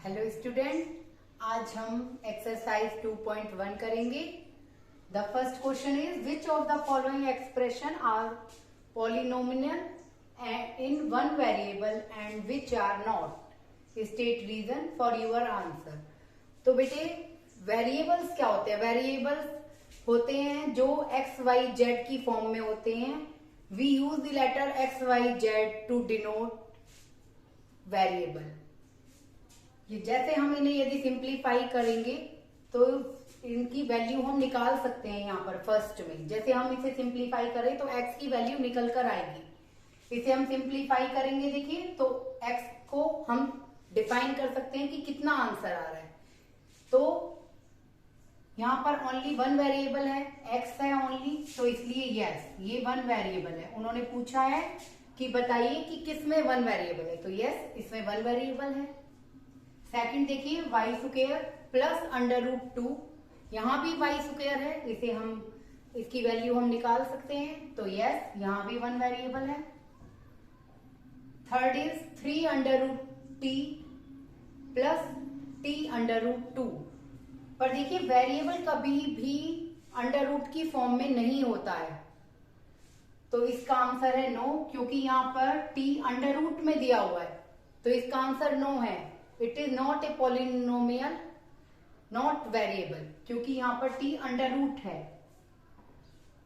Hello student, आज हम exercise 2.1 करेंगे। The first question is which of the following expression are polynomial in one variable and which are not. State reason for your answer. तो बेटे variables क्या होते हैं? Variables होते हैं जो एक्स वाई जेड की फॉर्म में होते हैं। We use the letter x y z to denote variable. ये जैसे हम इन्हें यदि सिंप्लीफाई करेंगे तो इनकी वैल्यू हम निकाल सकते हैं। यहाँ पर फर्स्ट में जैसे हम इसे सिंप्लीफाई करें तो x की वैल्यू निकल कर आएगी। इसे हम सिंप्लीफाई करेंगे, देखिए तो x को हम डिफाइन कर सकते हैं कि कितना आंसर आ रहा है। तो यहाँ पर ओनली वन वेरिएबल है, x है ओनली, तो इसलिए यस ये वन वेरिएबल है। उन्होंने पूछा है कि बताइए कि किसमें वन वेरिएबल है, तो यस इसमें वन वेरिएबल है। सेकंड देखिए y square plus under root 2, यहाँ भी वाई स्क्वायर है, इसे हम इसकी वैल्यू हम निकाल सकते हैं, तो यस यहाँ भी वन वेरिएबल है। Third is 3 under root t plus t under root 2। पर देखिए वेरिएबल कभी भी अंडर रूट की फॉर्म में नहीं होता है, तो इसका आंसर है नो, क्योंकि यहाँ पर टी अंडर रूट में दिया हुआ है, तो इसका आंसर नो है। It is not a polynomial not variable, क्योंकि यहाँ पर टी अंडर रूट है।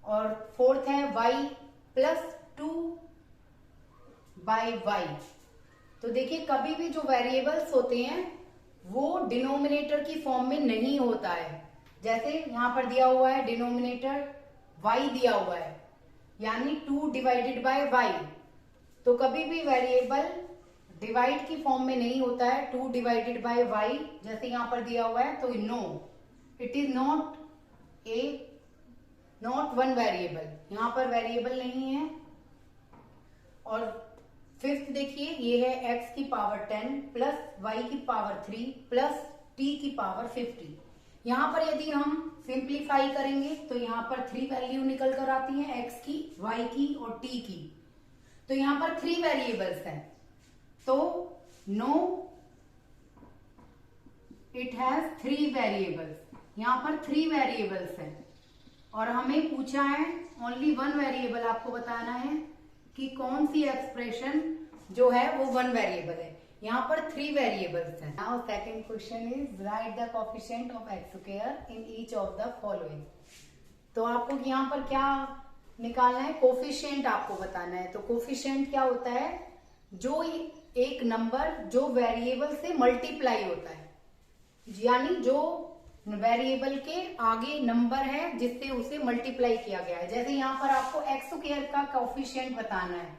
और फोर्थ है y प्लस 2 बाई वाई। तो देखिए कभी भी जो वेरिएबल्स होते हैं वो डिनोमिनेटर की फॉर्म में नहीं होता है। जैसे यहाँ पर दिया हुआ है डिनोमिनेटर y दिया हुआ है, यानी 2 डिवाइडेड बाय y, तो कभी भी वेरिएबल डिवाइड की फॉर्म में नहीं होता है 2 डिवाइडेड बाय y, जैसे यहां पर दिया हुआ है, तो no it is not one variable, यहां पर वेरिएबल नहीं है। और फिफ्थ देखिए ये है x की पावर 10 प्लस y की पावर 3 प्लस t की पावर 50। यहां पर यदि हम सिंप्लीफाई करेंगे तो यहां पर 3 वैल्यू निकल कर आती है, x की, y की और t की। तो यहां पर 3 वेरिएबल्स हैं, तो नो इट हैज 3 वेरिएबल्स। यहां पर 3 वेरिएबल्स हैं और हमें पूछा है ओनली वन वेरिएबल, आपको बताना है कि कौन सी एक्सप्रेशन जो है वो वन वेरिएबल है। यहां पर 3 वेरिएबल्स हैं। Now second question is right the coefficient of x square in each of the following. तो आपको यहां पर क्या निकालना है? कोफिशिएंट आपको बताना है। तो कोफिशिएंट क्या होता है? जो एक नंबर जो वेरिएबल से मल्टीप्लाई होता है, यानी जो वेरिएबल के आगे नंबर है जिससे उसे मल्टीप्लाई किया गया है। जैसे यहाँ पर आपको एक्स स्क्वायर का कोफिशिएंट बताना है,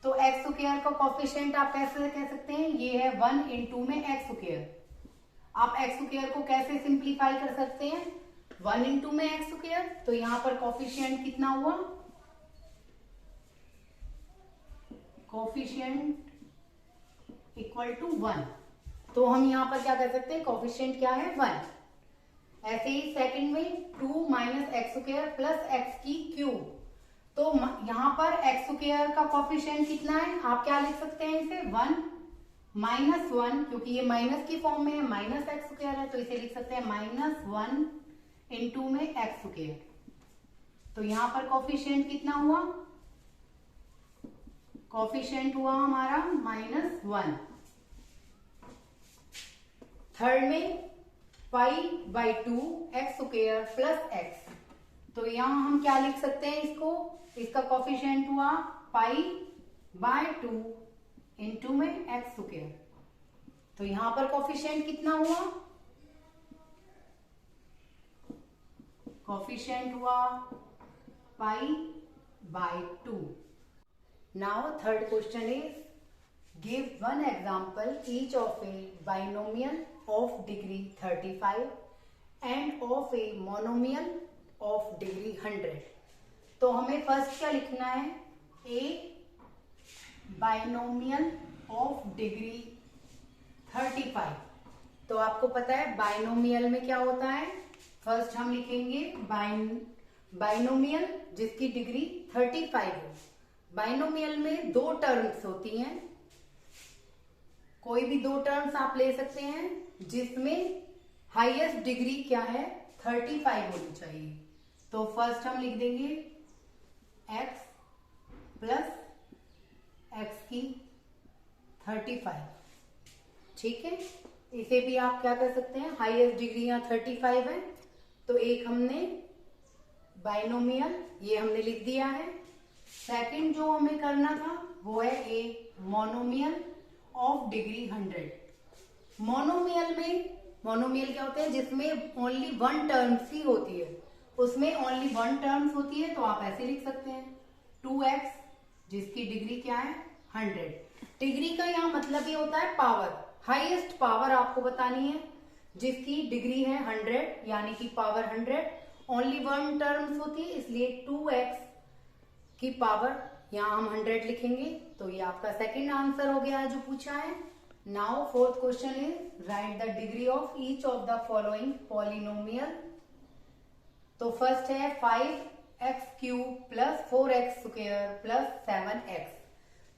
तो एक्स स्क्वायर का कोफिशिएंट आप कैसे कह सकते हैं? ये है 1 इंटू में एक्स स्क्वायर। आप एक्स स्क्वायर को कैसे सिंप्लीफाई कर सकते हैं? 1 इंटू में एक्स स्क्वायर। तो यहाँ पर कोफिशिएंट कितना हुआ? Coefficient equal to 1। तो हम यहाँ पर क्या कर सकते हैं? कोफिशिएंट क्या है? 1। ऐसे ही सेकंड में 2 minus x square plus x की क्यूब। तो यहाँ पर एक्स स्क्वायर का कोफिशिएंट कितना है? आप क्या लिख सकते हैं इसे? 1 माइनस 1, क्योंकि ये माइनस की फॉर्म में है, माइनस एक्स स्क्वायर है, तो इसे लिख सकते हैं -1 इंटू में एक्स स्क्वायर। तो यहाँ पर कोफिशिएंट कितना हुआ? कोफिशिएंट हुआ हमारा -1। थर्ड में π/2 एक्स स्क्वायर प्लस एक्स। तो यहां हम क्या लिख सकते हैं इसको? इसका कोफिशिएंट हुआ π/2 इंटू में एक्स स्क्वायर। तो यहां पर कोफिशिएंट कितना हुआ? कोफिशिएंट हुआ π/2। Now third question is give one example each of a binomial of degree 35 and of a monomial of degree 100। तो हमें फर्स्ट क्या लिखना है? a binomial of degree 35। तो आपको पता है बाइनोमियल में क्या होता है? फर्स्ट हम लिखेंगे बाइनोमियल जिसकी डिग्री 35 हो। बाइनोमियल में 2 टर्म्स होती हैं, कोई भी दो टर्म्स आप ले सकते हैं जिसमें हाईएस्ट डिग्री क्या है 35 होनी चाहिए। तो फर्स्ट हम लिख देंगे x प्लस एक्स की 35, ठीक है। इसे भी आप क्या कर सकते हैं, हाईएस्ट डिग्री यहाँ 35 है, तो एक हमने बाइनोमियल ये हमने लिख दिया है। सेकंड जो हमें करना था वो है a monomial of degree 100। Monomial क्या होते हैं, जिसमें ओनली वन टर्म्स ही होती है, उसमें ओनली वन टर्म्स होती है, तो आप ऐसे लिख सकते हैं 2x जिसकी डिग्री क्या है 100। डिग्री का यहाँ मतलब ये होता है पावर, हाईएस्ट पावर आपको बतानी है जिसकी डिग्री है 100 यानी कि पावर 100। ओनली वन टर्म्स होती है इसलिए 2x की पावर यहाँ हम 100 लिखेंगे। तो ये आपका सेकंड आंसर हो गया है जो पूछा है। Now fourth question is right the degree of each of the following polynomial. तो फर्स्ट है 5x³ plus 4x square plus 7x।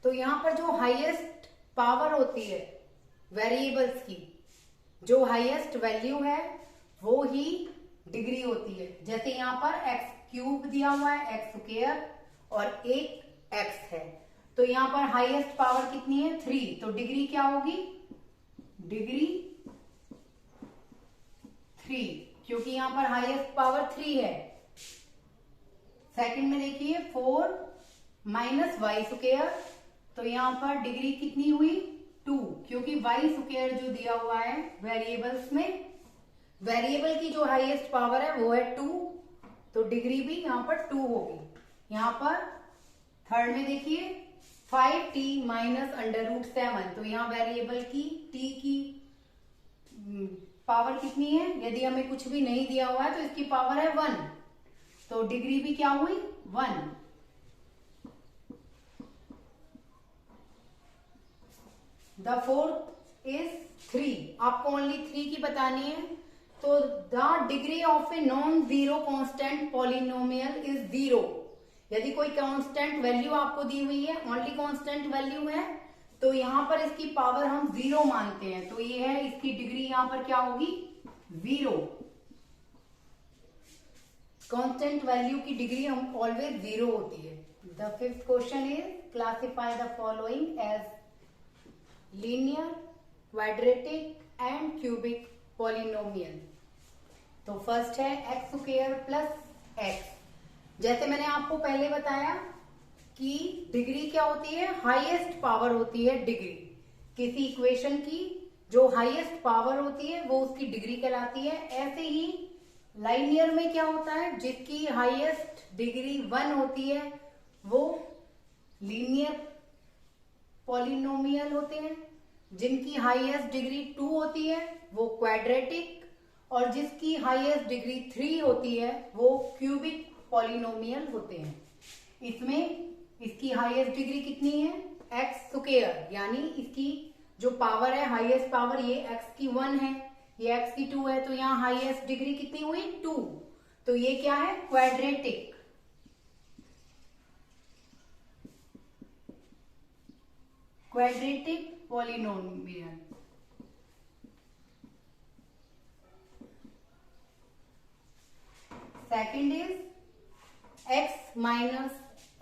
तो यहाँ पर जो हाईएस्ट पावर होती है वेरिएबल्स की, जो हाईएस्ट वैल्यू है वो ही डिग्री होती है। जैसे यहाँ पर x³ दिया हुआ है, x स्क्वायर और एक x है, तो यहाँ पर हाईएस्ट पावर कितनी है 3, तो डिग्री क्या होगी, डिग्री 3, क्योंकि यहाँ पर हाईएस्ट पावर 3 है। सेकंड में देखिए 4 माइनस वाई स्क्वायर, तो यहाँ पर डिग्री कितनी हुई 2, क्योंकि वाई स्क्वायर जो दिया हुआ है वेरिएबल्स में, वेरिएबल की जो हाईएस्ट पावर है वो है 2, तो डिग्री भी यहाँ पर 2 होगी। यहाँ पर थर्ड में देखिए 5t माइनस √7, तो यहाँ वेरिएबल की t की पावर कितनी है, यदि हमें कुछ भी नहीं दिया हुआ है तो इसकी पावर है 1, तो डिग्री भी क्या हुई 1। द फोर्थ इज 3, आपको ओनली 3 की बतानी है। तो the degree of a non zero constant polynomial is 0। यदि कोई कांस्टेंट वैल्यू आपको दी हुई है, ओनली कांस्टेंट वैल्यू है, तो यहाँ पर इसकी पावर हम 0 मानते हैं, तो ये है इसकी डिग्री यहाँ पर क्या होगी 0। कांस्टेंट वैल्यू की डिग्री हम ऑलवेज 0 होती है। The fifth question is classify the following as linear, quadratic and cubic polynomial. तो फर्स्ट है एक्स स्क्वायर प्लस एक्स। जैसे मैंने आपको पहले बताया कि डिग्री क्या होती है, हाईएस्ट पावर होती है डिग्री किसी इक्वेशन की, जो हाईएस्ट पावर होती है वो उसकी डिग्री कहलाती है। ऐसे ही लाइनियर में क्या होता है, जिसकी हाईएस्ट डिग्री 1 होती है वो लीनियर पॉलिनोमियल होते हैं, जिनकी हाईएस्ट डिग्री 2 होती है वो क्वाड्रेटिक, और जिसकी हाईएस्ट डिग्री 3 होती है वो क्यूबिक पॉलिनोमियल होते हैं। इसमें इसकी हाईएस्ट डिग्री कितनी है एक्स स्क्वायर, यानी इसकी जो पावर है हाईएस्ट पावर, ये एक्स की 1 है, ये एक्स की 2 है, तो यहाँ हाईएस्ट डिग्री कितनी हुई 2, तो ये क्या है quadratic. Quadratic polynomial. Second is x minus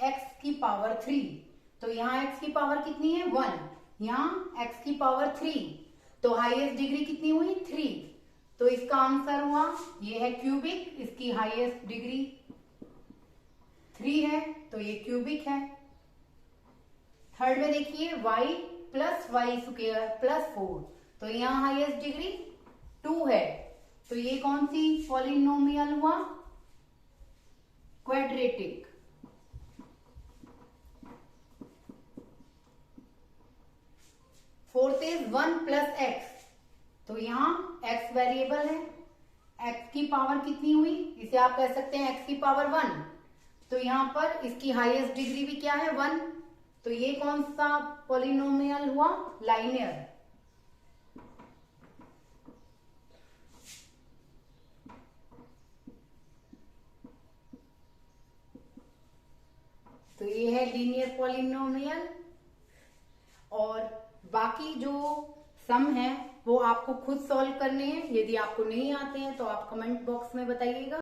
x की पावर 3, तो यहाँ x की पावर कितनी है 1, यहाँ x की पावर 3, तो हाईएस्ट डिग्री कितनी हुई 3, तो इसका आंसर हुआ ये है क्यूबिक। इसकी हाईएस्ट डिग्री 3 है, तो ये क्यूबिक है। थर्ड में देखिए y plus y square plus 4, तो यहाँ हाईएस्ट डिग्री 2 है, तो ये कौन सी पॉलिनोमियल हुआ quadratic. Fourth is 1 plus x, तो यहाँ x वेरिएबल है, x की पावर कितनी हुई, इसे आप कह सकते हैं x की पावर 1, तो यहाँ पर इसकी हाईएस्ट डिग्री भी क्या है 1, तो ये कौन सा पॉलिनोमियल हुआ लाइनियर। तो ये है लीनियर पॉलिनोमियल। और बाकी जो सम है वो आपको खुद सॉल्व करने हैं। यदि आपको नहीं आते हैं तो आप कमेंट बॉक्स में बताइएगा।